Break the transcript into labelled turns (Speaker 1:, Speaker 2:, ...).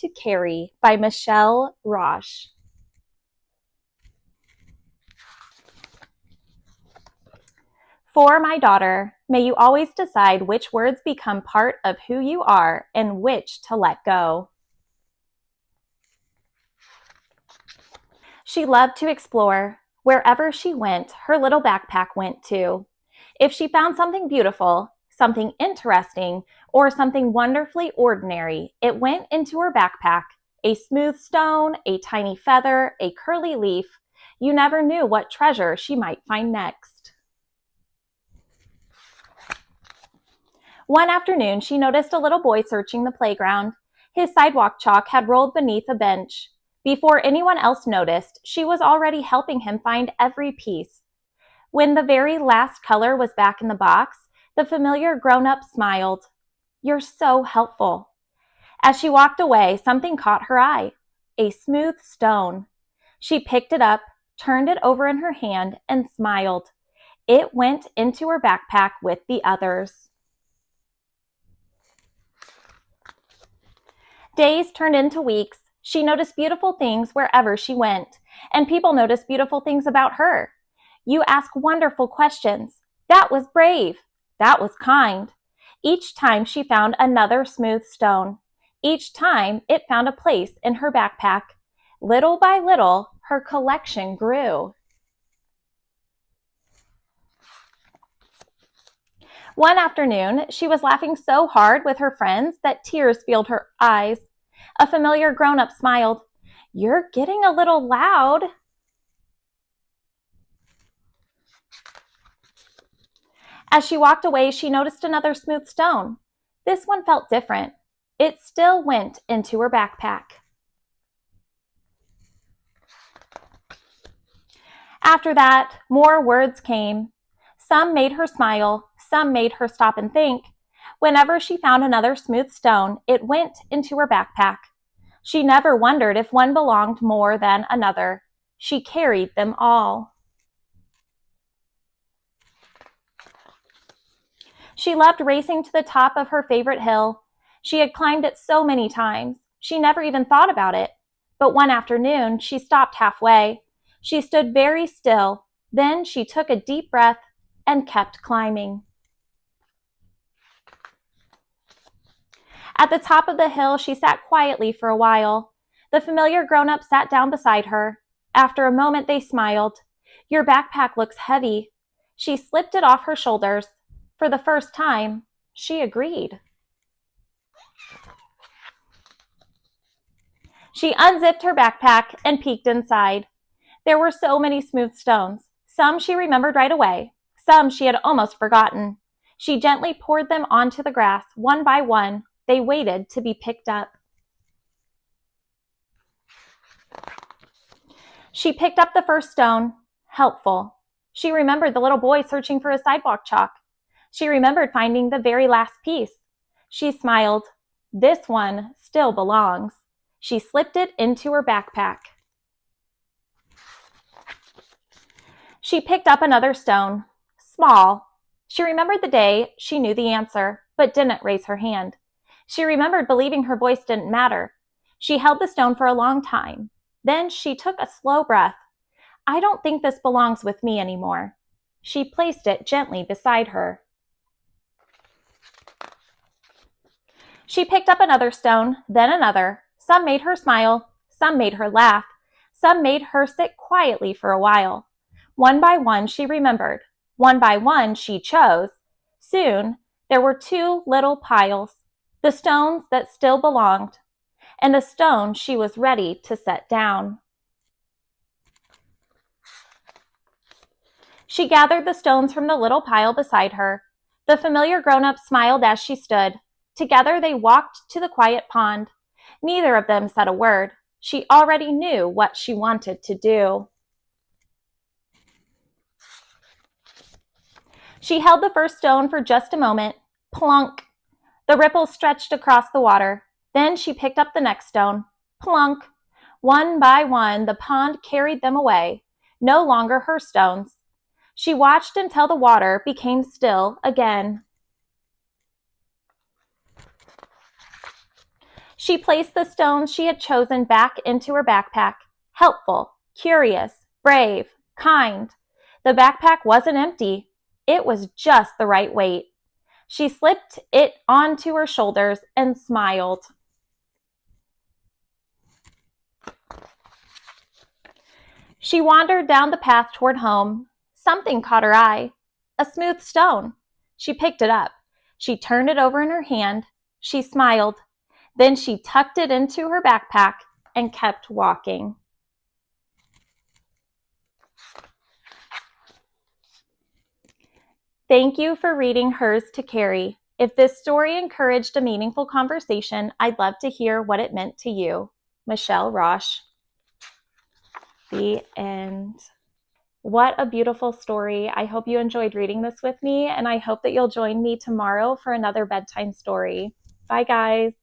Speaker 1: to Carry by Michelle Rausch. For my daughter, may you always decide which words become part of who you are and which to let go. She loved to explore. Wherever she went, her little backpack went too. If she found something beautiful, something interesting, or something wonderfully ordinary, it went into her backpack. A smooth stone, a tiny feather, a curly leaf. You never knew what treasure she might find next. One afternoon, she noticed a little boy searching the playground. His sidewalk chalk had rolled beneath a bench. Before anyone else noticed, she was already helping him find every piece. When the very last color was back in the box, the familiar grown-up smiled. "You're so helpful." As she walked away, something caught her eye. A smooth stone. She picked it up, turned it over in her hand, and smiled. It went into her backpack with the others. Days turned into weeks. She noticed beautiful things wherever she went, and people noticed beautiful things about her. You ask wonderful questions. That was brave. That was kind. Each time she found another smooth stone. Each time it found a place in her backpack. Little by little, her collection grew. One afternoon, she was laughing so hard with her friends that tears filled her eyes. A familiar grown-up smiled. "You're getting a little loud." As she walked away, she noticed another smooth stone. This one felt different. It still went into her backpack. After that, more words came. Some made her smile, some made her stop and think. Whenever she found another smooth stone, it went into her backpack. She never wondered if one belonged more than another. She carried them all. She loved racing to the top of her favorite hill. She had climbed it so many times. She never even thought about it. But one afternoon, she stopped halfway. She stood very still. Then she took a deep breath and kept climbing. At the top of the hill, she sat quietly for a while. The familiar grown-up sat down beside her. After a moment, they smiled. "Your backpack looks heavy." She slipped it off her shoulders. For the first time, she agreed. She unzipped her backpack and peeked inside. There were so many smooth stones. Some she remembered right away. Some she had almost forgotten. She gently poured them onto the grass, one by one. They waited to be picked up. She picked up the first stone. Helpful. She remembered the little boy searching for his sidewalk chalk. She remembered finding the very last piece. She smiled. This one still belongs. She slipped it into her backpack. She picked up another stone. Small. She remembered the day she knew the answer, but didn't raise her hand. She remembered believing her voice didn't matter. She held the stone for a long time. Then she took a slow breath. "I don't think this belongs with me anymore." She placed it gently beside her. She picked up another stone, then another. Some made her smile, some made her laugh, some made her sit quietly for a while. One by one she remembered. One by one she chose. Soon there were two little piles, the stones that still belonged, and a stone she was ready to set down. She gathered the stones from the little pile beside her. The familiar grown-up smiled as she stood. Together they walked to the quiet pond. Neither of them said a word. She already knew what she wanted to do. She held the first stone for just a moment. Plunk! The ripples stretched across the water. Then she picked up the next stone. Plunk! One by one, the pond carried them away. No longer her stones. She watched until the water became still again. She placed the stones she had chosen back into her backpack. Helpful, curious, brave, kind. The backpack wasn't empty. It was just the right weight. She slipped it onto her shoulders and smiled. She wandered down the path toward home. Something caught her eye. A smooth stone. She picked it up. She turned it over in her hand. She smiled. Then she tucked it into her backpack and kept walking. Thank you for reading Hers to Carry. If this story encouraged a meaningful conversation, I'd love to hear what it meant to you. Michelle Rausch. The end. What a beautiful story. I hope you enjoyed reading this with me, and I hope that you'll join me tomorrow for another bedtime story. Bye, guys.